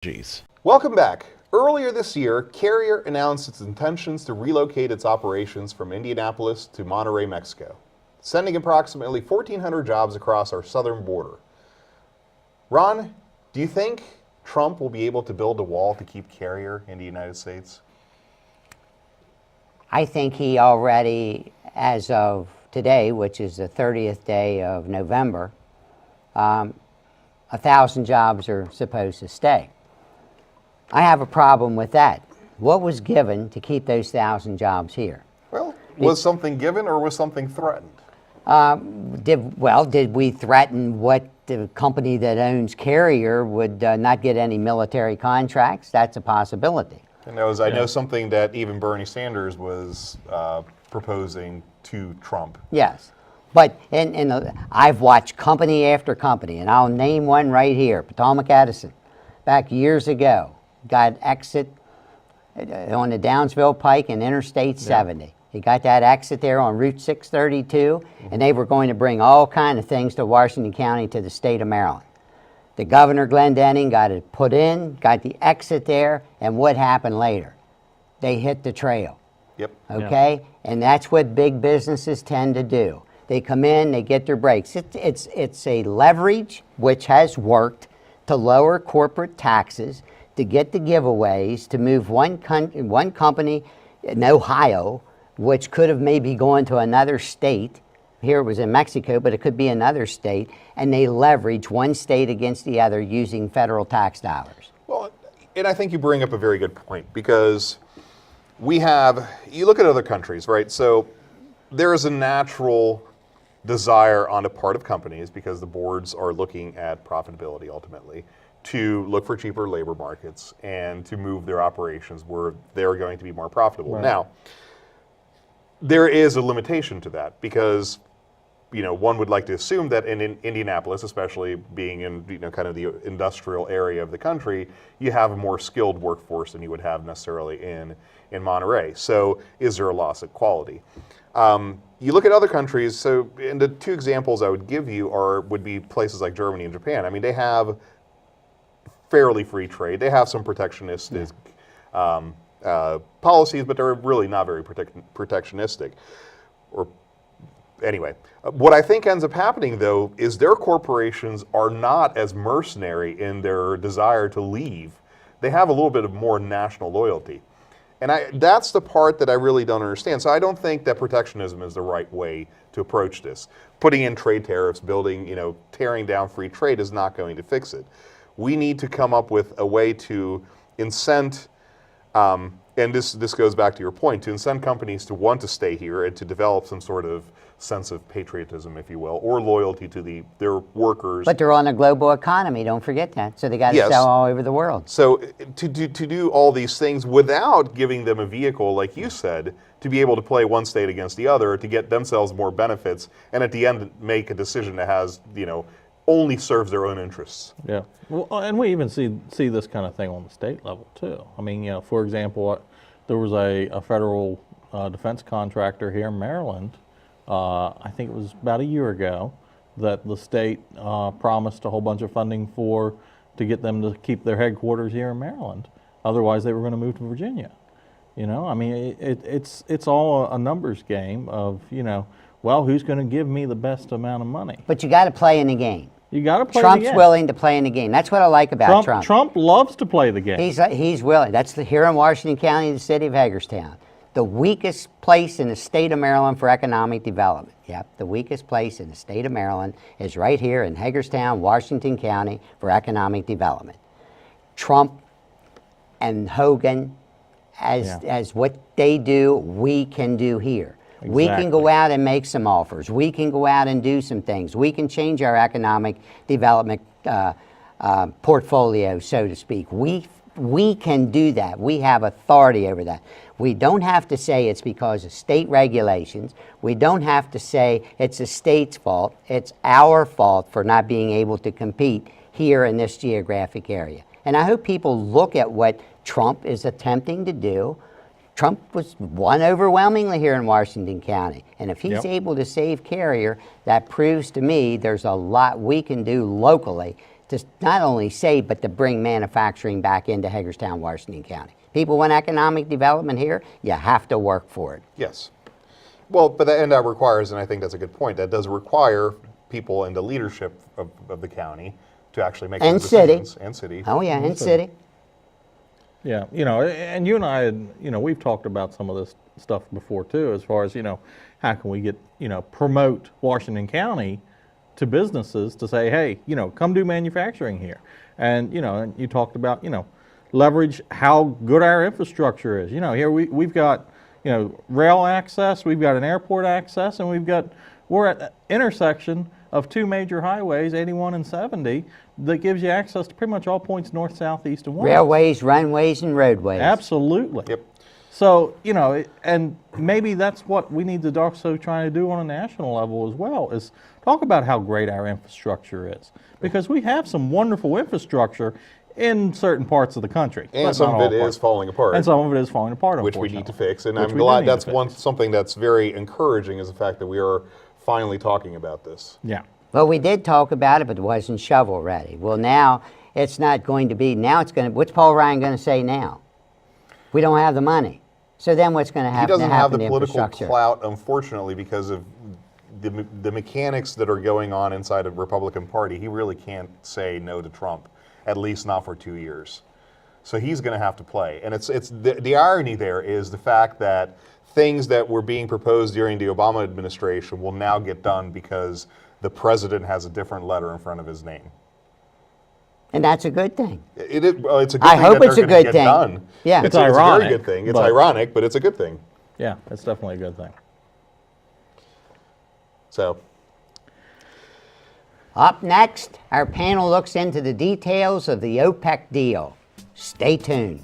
Jeez. Welcome back. Earlier this year, Carrier announced its intentions to relocate its operations from Indianapolis to Monterrey, Mexico, sending approximately 1,400 jobs across our southern border. Ron, do you think Trump will be able to build a wall to keep Carrier in the United States? I think he already, as of today, which is the 30th day of November, 1,000 jobs are supposed to stay. I have a problem with that. What was given to keep those 1,000 jobs here? Well, was something given or was something threatened? Did we threaten what the company that owns Carrier would not get any military contracts? That's a possibility. And I know something that even Bernie Sanders was proposing to Trump. Yes. But I've watched company after company, and I'll name one right here, Potomac Addison, back years ago. Got exit on the Downsville Pike and Interstate 70. He got that exit there on Route 632, and they were going to bring all kind of things to Washington County, to the state of Maryland. The governor, Glenn Denning, got it put in, got the exit there, and what happened later? They hit the trail. Yep. Okay? And that's what big businesses tend to do. They come in, they get their breaks. It's a leverage, which has worked, to lower corporate taxes, to get the giveaways, to move one company in Ohio, which could have maybe gone to another state. Here it was in Mexico, but it could be another state, and they leverage one state against the other using federal tax dollars. Well, and I think you bring up a very good point, because you look at other countries, right? So there is a natural desire on the part of companies, because the boards are looking at profitability ultimately, to look for cheaper labor markets and to move their operations where they're going to be more profitable. Right. Now, there is a limitation to that, because one would like to assume that in Indianapolis, especially being in kind of the industrial area of the country, you have a more skilled workforce than you would have necessarily in Monterrey. So is there a loss of quality? You look at other countries, so and the two examples I would give you would be places like Germany and Japan. I mean, they have fairly free trade. They have some protectionistic policies, but they're really not very protectionistic. Anyway, what I think ends up happening, though, is their corporations are not as mercenary in their desire to leave. They have a little bit of more national loyalty. And that's the part that I really don't understand. So I don't think that protectionism is the right way to approach this. Putting in trade tariffs, tearing down free trade is not going to fix it. We need to come up with a way to incent, and this goes back to your point, to incent companies to want to stay here and to develop some sort of sense of patriotism, if you will, or loyalty to their workers. But they're on a global economy, don't forget that. So they got to sell all over the world. So to do all these things without giving them a vehicle, like you said, to be able to play one state against the other, to get themselves more benefits, and at the end make a decision that has, only serves their own interests. Yeah. Well, and we even see this kind of thing on the state level too. I mean, for example, there was a federal defense contractor here in Maryland. I think it was about a year ago that the state promised a whole bunch of funding to get them to keep their headquarters here in Maryland. Otherwise, they were going to move to Virginia. I mean, it's all a numbers game of who's going to give me the best amount of money? But you got to play in the game. You got to play Trump's the game. willing to play in the game. That's what I like about Trump. Trump loves to play the game. He's willing. That's here in Washington County, the city of Hagerstown. The weakest place in the state of Maryland for economic development. Yep, the weakest place in the state of Maryland is right here in Hagerstown, Washington County for economic development. Trump and Hogan, as what they do, we can do here. Exactly. We can go out and make some offers. We can go out and do some things. We can change our economic development portfolio, so to speak. We can do that. We have authority over that. We don't have to say it's because of state regulations. We don't have to say it's the state's fault. It's our fault for not being able to compete here in this geographic area. And I hope people look at what Trump is attempting to do. Trump won overwhelmingly here in Washington County. And if he's able to save Carrier, that proves to me there's a lot we can do locally to not only save, but to bring manufacturing back into Hagerstown, Washington County. People want economic development here, you have to work for it. Yes. Well, but that requires, and I think that's a good point, that does require people in the leadership of the county to actually make And those city. decisions. And city. Oh yeah, in city. Yeah, and you and I, we've talked about some of this stuff before too, as far as, how can we get, promote Washington County to businesses to say, hey, come do manufacturing here. And, and you talked about, leverage how good our infrastructure is. Here we've got, rail access, we've got an airport access, and we're at the intersection of two major highways, 81 and 70, that gives you access to pretty much all points north, south, east, and west. Railways, runways, and roadways. Absolutely. Yep. So, and maybe that's what we need to also try to do on a national level as well, is talk about how great our infrastructure is. Because we have some wonderful infrastructure in certain parts of the country. And but some not of it all is parts. falling apart. And some of it is falling apart, which we need to fix. And Which I'm we do glad need to that's fix. something that's very encouraging is the fact that we are finally talking about this. Yeah. Well, we did talk about it, but it wasn't shovel ready. Well, now it's not going to be. Now it's going to. What's Paul Ryan going to say now? We don't have the money. So then what's going to He happen? doesn't have the to political infrastructure? clout, unfortunately, because of the mechanics that are going on inside of the Republican Party. He really can't say no to Trump, at least not for 2 years. So he's going to have to play. And it's the irony there is the fact that things that were being proposed during the Obama administration will now get done because the president has a different letter in front of his name. And that's a good thing. Well, it's a good I thing hope that it's they're a gonna good get thing. done. Yeah. It's It's a very ironic, good thing. It's but- ironic, but it's a good thing. Yeah, it's definitely a good thing. So, Up next, our panel looks into the details of the OPEC deal. Stay tuned.